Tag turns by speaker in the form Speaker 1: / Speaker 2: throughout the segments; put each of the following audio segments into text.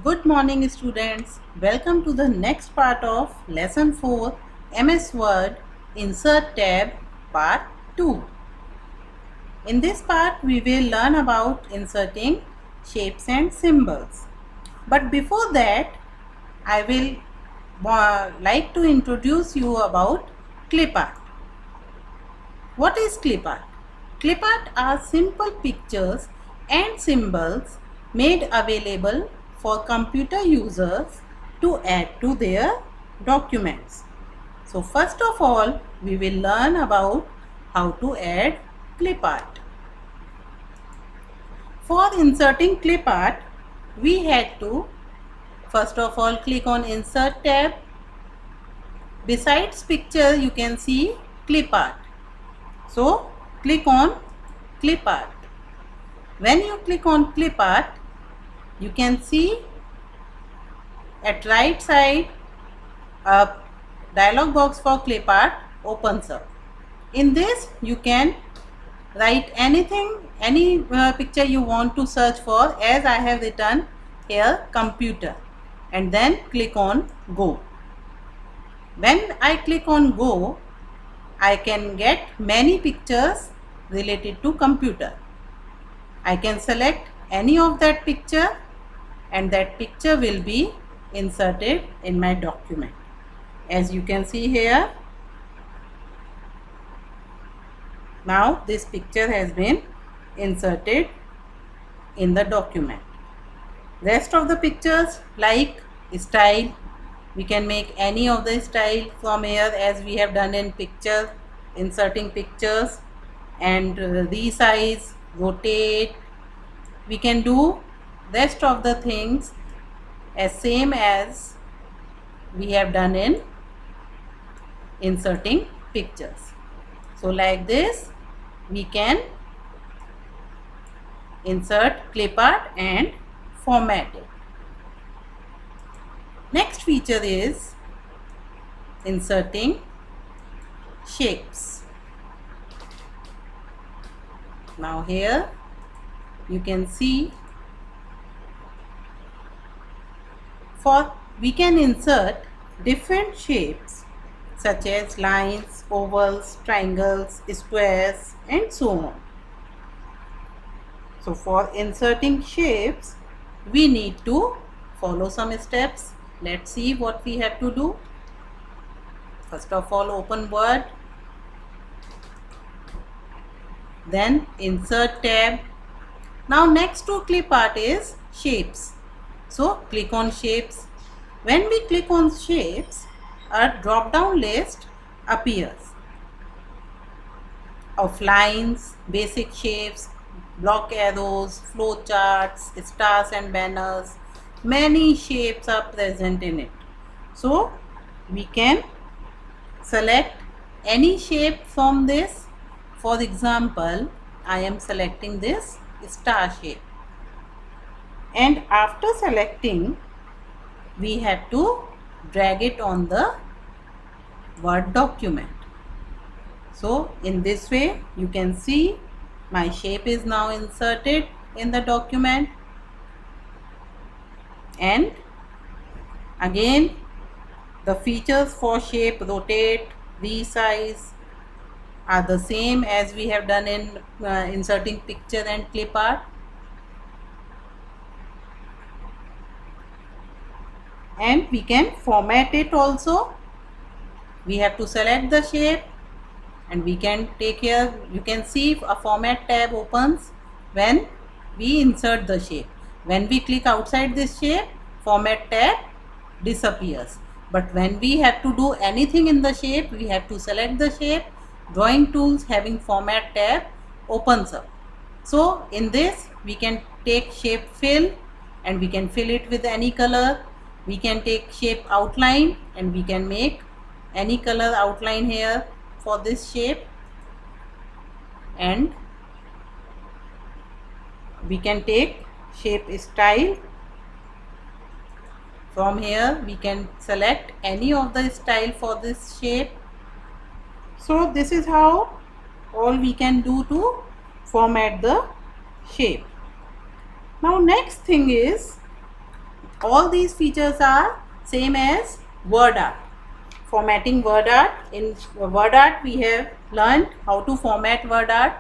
Speaker 1: Good morning students. Welcome to the next part of lesson 4 MS Word Insert tab part 2. In this part we will learn about inserting shapes and symbols. But before that I will like to introduce you about clip art. What is clip art? Clip art are simple pictures and symbols made available for computer users to add to their documents. So first of all, we will learn about how to add clip art. For inserting clip art, we had to first of all click on Insert tab. Besides picture, you can see clip art. So click on clip art. When you click on clip art, you can see at right side a dialog box for clip art opens up. In this you can write anything, any picture you want to search for, as I have written here computer, and then click on go. When I click on go, I can get many pictures related to computer. I can select any of that picture and that picture will be inserted in my document. As you can see here, now this picture has been inserted in the document. Rest of the pictures like style, we can make any of the style from here, as we have done in picture, inserting pictures, and resize, rotate. We can do rest of the things as same as we have done in inserting pictures. So like this we can insert clip art and format it. Next feature is inserting shapes. Now here you can see we can insert different shapes such as lines, ovals, triangles, squares, and so on. So for inserting shapes, we need to follow some steps. Let's see what we have to do. First of all, open Word, then Insert tab. Now next to clip art is shapes. So click on shapes. When we click on shapes, a drop down list appears of lines, basic shapes, block arrows, flow charts, stars and banners. Many shapes are present in it. So we can select any shape from this. For example, I am selecting this star shape, and after selecting we have to drag it on the Word document. So in this way you can see my shape is now inserted in the document, and again the features for shape, rotate, resize are the same as we have done in inserting picture and clip art. And we can format it also. We have to select the shape and we can take here, you can see a format tab opens when we insert the shape. When we click outside this shape, format tab disappears. But when we have to do anything in the shape, we have to select the shape. Drawing tools having format tab opens up. So in this we can take shape fill and we can fill it with any color. We can take shape outline and we can make any color outline here for this shape, and we can take shape style. From here we can select any of the style for this shape. So this is how all we can do to format the shape. Now next thing is All these features are same as word art. Formatting word art. In word art we have learned how to format word art,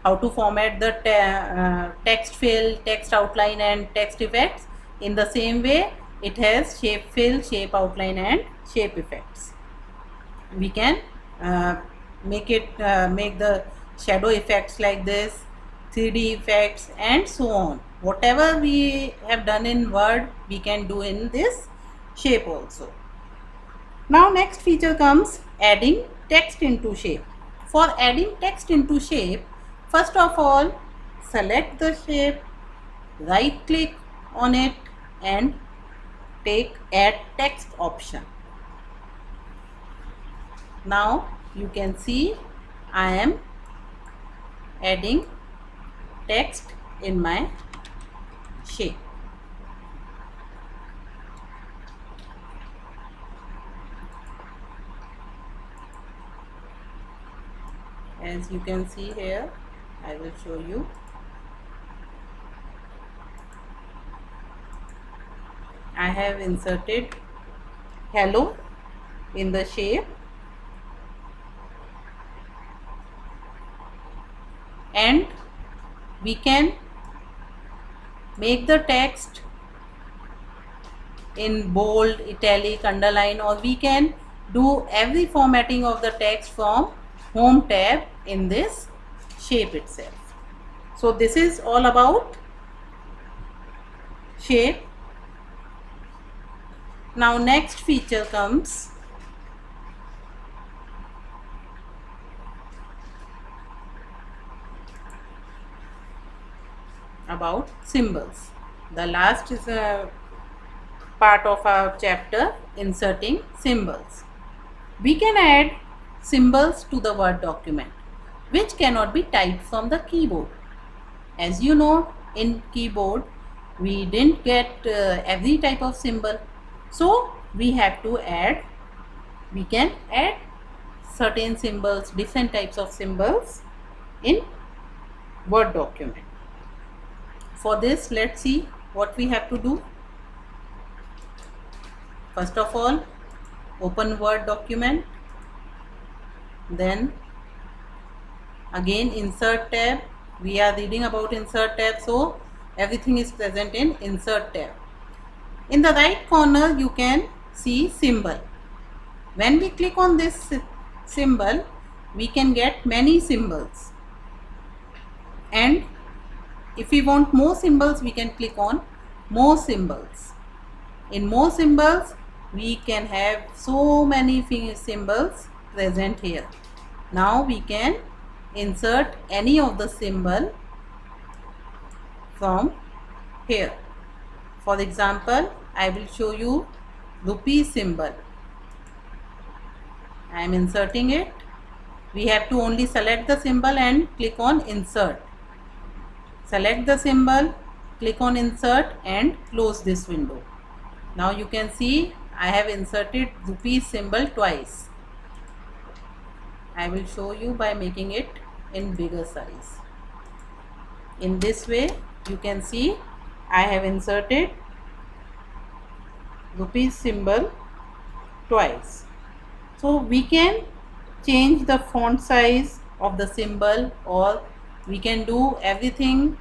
Speaker 1: how to format the text fill, text outline and text effects. In the same way it has shape fill, shape outline and shape effects. We can make the shadow effects like this, 3D effects and so on. Whatever we have done in Word we can do in this shape also. Now next feature comes adding text into shape. For adding text into shape, first of all select the shape, right click on it and take add text option. Now you can see I am adding text in my shape. As you can see here, I will show you. I have inserted hello in the shape and we can make the text in bold, italic, underline, or we can do every formatting of the text from home tab in this shape itself. So this is all about shape. Now next feature comes about symbols. The last is a part of our chapter, inserting symbols. We can add symbols to the Word document which cannot be typed from the keyboard. As you know, in keyboard we didn't get every type of symbol, so we can add certain symbols, different types of symbols in Word document. For this, let's see what we have to do. First of all, open Word document, then again insert tab. We are reading about insert tab, so everything is present in insert tab. In the right corner you can see symbol. When we click on this symbol, we can get many symbols, and if we want more symbols we can click on more symbols. In more symbols we can have so many symbols present here. Now we can insert any of the symbol from here. For example, I will show you rupee symbol. I am inserting it. We have to only select the symbol and click on insert. Select the symbol, click on insert and close this window. Now you can see I have inserted rupee symbol twice. I will show you by making it in bigger size. In this way you can see I have inserted rupee symbol twice. So we can change the font size of the symbol, or we can do everything,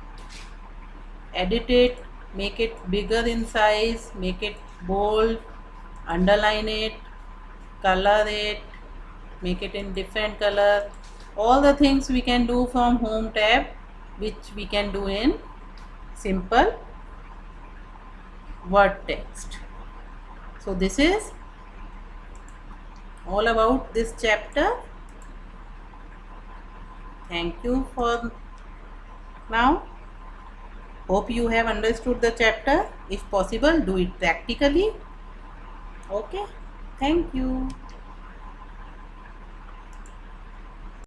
Speaker 1: edit it, make it bigger in size, make it bold, underline it, color it, make it in different color. All the things we can do from home tab, which we can do in simple word text. So this is all about this chapter. Thank you for now. Hope you have understood the chapter. If possible, do it practically. Okay, thank you.